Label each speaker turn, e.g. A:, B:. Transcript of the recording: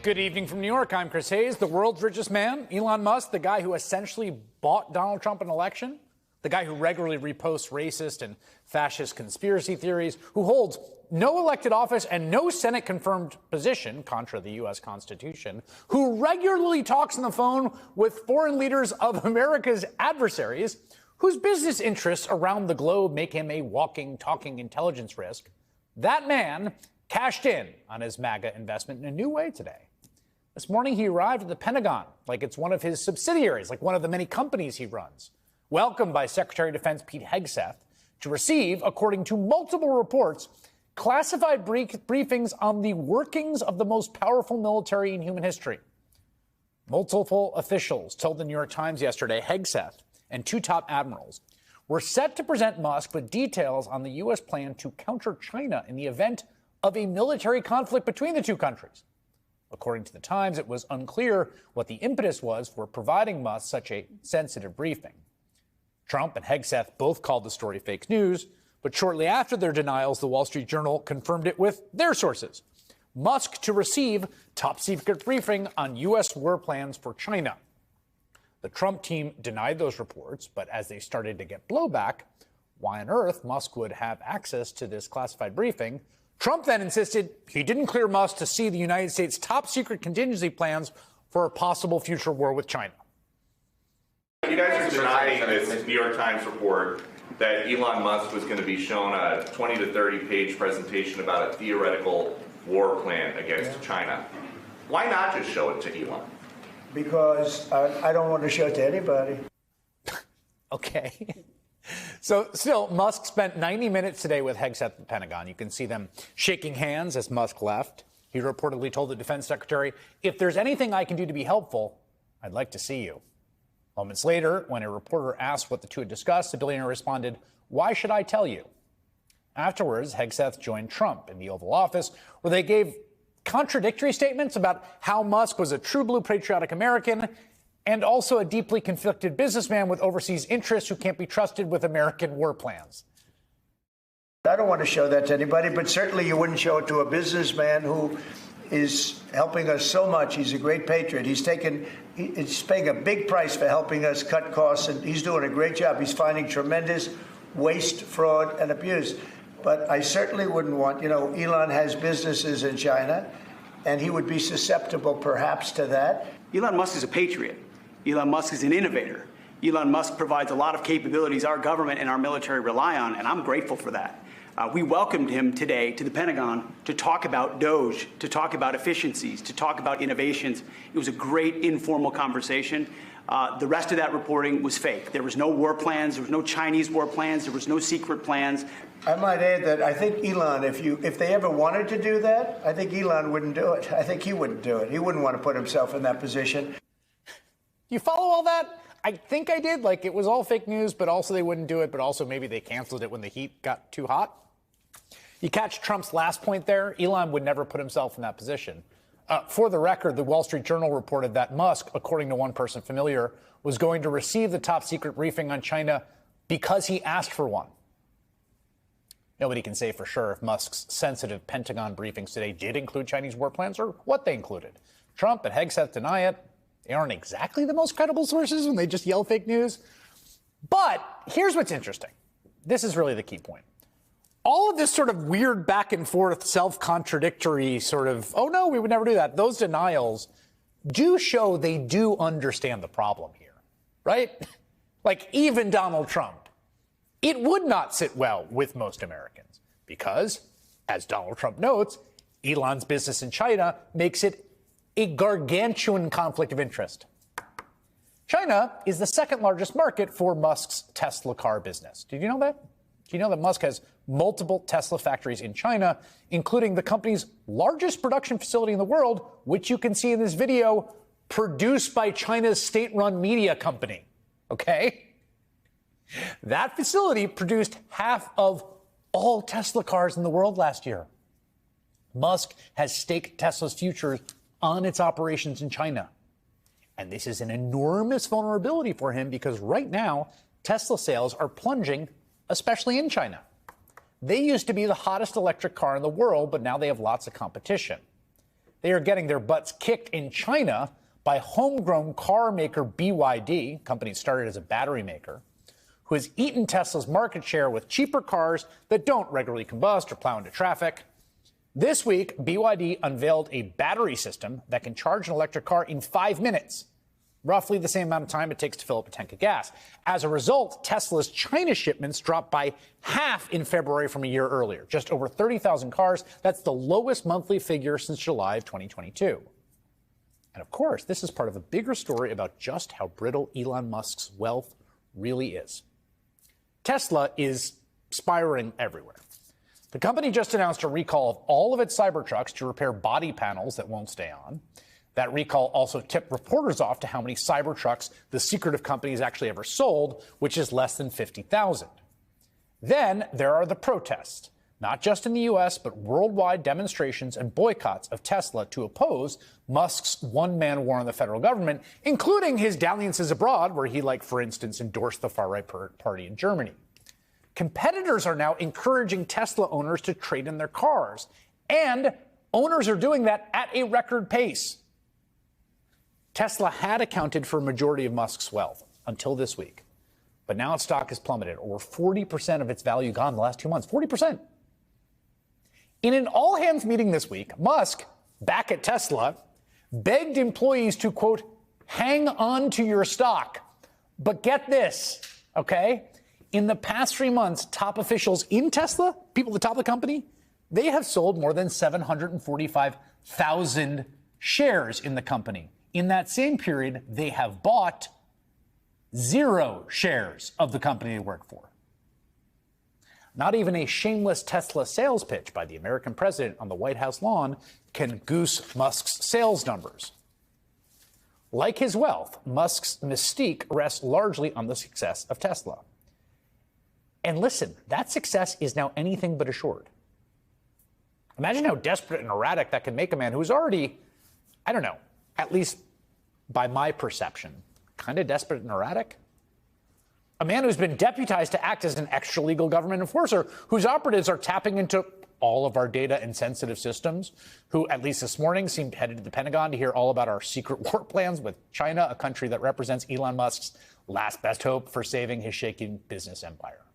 A: Good evening from New York. I'm Chris Hayes. The world's richest man, Elon Musk, the guy who essentially bought Donald Trump an election, the guy who regularly reposts racist and fascist conspiracy theories, who holds no elected office and no Senate-confirmed position, contra the U.S. Constitution, who regularly talks on the phone with foreign leaders of America's adversaries, whose business interests around the globe make him a walking, talking intelligence risk. That man cashed in on his MAGA investment in a new way today. This morning, he arrived at the Pentagon like it's one of his subsidiaries, like one of the many companies he runs, welcomed by Secretary of Defense Pete Hegseth to receive, according to multiple reports, classified briefings on the workings of the most powerful military in human history. Multiple officials told the New York Times yesterday Hegseth and two top admirals were set to present Musk with details on the U.S. plan to counter China in the event of a military conflict between the two countries. According to the Times, it was unclear what the impetus was for providing Musk such a sensitive briefing. Trump and Hegseth both called the story fake news, but shortly after their denials, the Wall Street Journal confirmed it with their sources. Musk to receive top-secret briefing on U.S. war plans for China. The Trump team denied those reports, but as they started to get blowback, why on earth Musk would have access to this classified briefing, Trump then insisted he didn't clear Musk to see the United States' top-secret contingency plans for a possible future war with China.
B: You guys are denying this New York Times report that Elon Musk was going to be shown a 20 to 30-page presentation about a theoretical war plan against China. Why not just show it to Elon?
C: Because I don't want to show it to anybody.
A: Okay. So still, Musk spent 90 minutes today with Hegseth at the Pentagon. You can see them shaking hands as Musk left. He reportedly told the defense secretary, if there's anything I can do to be helpful, I'd like to see you. Moments later, when a reporter asked what the two had discussed, the billionaire responded, why should I tell you? Afterwards, Hegseth joined Trump in the Oval Office, where they gave contradictory statements about how Musk was a true blue patriotic American and also a deeply conflicted businessman with overseas interests who can't be trusted with American war plans.
C: I don't want to show that to anybody, but certainly you wouldn't show it to a businessman who is helping us so much. He's a great patriot. He's paying a big price for helping us cut costs, and he's doing a great job. He's finding tremendous waste, fraud, and abuse. But I certainly wouldn't want, Elon has businesses in China, and he would be susceptible perhaps to that.
D: Elon Musk is a patriot. Elon Musk is an innovator. Elon Musk provides a lot of capabilities our government and our military rely on, and I'm grateful for that. We welcomed him today to the Pentagon to talk about DOGE, to talk about efficiencies, to talk about innovations. It was a great informal conversation. The rest of that reporting was fake. There was no war plans. There was no Chinese war plans. There was no secret plans.
C: I might add that I think Elon, if they ever wanted to do that, I think Elon wouldn't do it. I think he wouldn't do it. He wouldn't want to put himself in that position.
A: You follow all that? I think I did. Like, it was all fake news, but also they wouldn't do it, but also maybe they canceled it when the heat got too hot. You catch Trump's last point there? Elon would never put himself in that position. For the record, the Wall Street Journal reported that Musk, according to one person familiar, was going to receive the top secret briefing on China because he asked for one. Nobody can say for sure if Musk's sensitive Pentagon briefings today did include Chinese war plans or what they included. Trump and Hegseth deny it. They aren't exactly the most credible sources when they just yell fake news. But here's what's interesting. This is really the key point. All of this sort of weird back and forth, self-contradictory sort of, oh, no, we would never do that. Those denials do show they do understand the problem here, right? Like even Donald Trump, it would not sit well with most Americans because, as Donald Trump notes, Elon's business in China makes it a gargantuan conflict of interest. China is the second largest market for Musk's Tesla car business. Did you know that? Do you know that Musk has multiple Tesla factories in China, including the company's largest production facility in the world, which you can see in this video, produced by China's state-run media company? Okay? That facility produced half of all Tesla cars in the world last year. Musk has staked Tesla's future on its operations in China. And this is an enormous vulnerability for him because right now, Tesla sales are plunging, especially in China. They used to be the hottest electric car in the world, but now they have lots of competition. they are getting their butts kicked in China by homegrown car maker BYD, company started as a battery maker, who has eaten Tesla's market share with cheaper cars that don't regularly combust or plow into traffic. This week, BYD unveiled a battery system that can charge an electric car in 5 minutes, roughly the same amount of time it takes to fill up a tank of gas. As a result, Tesla's China shipments dropped by half in February from a year earlier, just over 30,000 cars. That's the lowest monthly figure since July of 2022. And of course, this is part of a bigger story about just how brittle Elon Musk's wealth really is. Tesla is spiraling everywhere. The company just announced a recall of all of its Cybertrucks to repair body panels that won't stay on. That recall also tipped reporters off to how many Cybertrucks the secretive company has actually ever sold, which is less than 50,000. Then there are the protests, not just in the U.S., but worldwide demonstrations and boycotts of Tesla to oppose Musk's one-man war on the federal government, including his dalliances abroad, where he, like, for instance, endorsed the far-right party in Germany. Competitors are now encouraging Tesla owners to trade in their cars, and owners are doing that at a record pace. Tesla had accounted for a majority of Musk's wealth until this week, but now its stock has plummeted, over 40% of its value gone in the last 2 months, 40%. In an all-hands meeting this week, Musk, back at Tesla, begged employees to, quote, hang on to your stock. But get this, okay? In the past 3 months, top officials in Tesla, people at the top of the company, they have sold more than 745,000 shares in the company. In that same period, they have bought 0 shares of the company they work for. Not even a shameless Tesla sales pitch by the American president on the White House lawn can goose Musk's sales numbers. Like his wealth, Musk's mystique rests largely on the success of Tesla. And listen, that success is now anything but assured. Imagine how desperate and erratic that can make a man who's already, I don't know, at least by my perception, kind of desperate and erratic. A man who's been deputized to act as an extra-legal government enforcer, whose operatives are tapping into all of our data and sensitive systems, who, at least this morning, seemed headed to the Pentagon to hear all about our secret war plans with China, a country that represents Elon Musk's last best hope for saving his shaking business empire.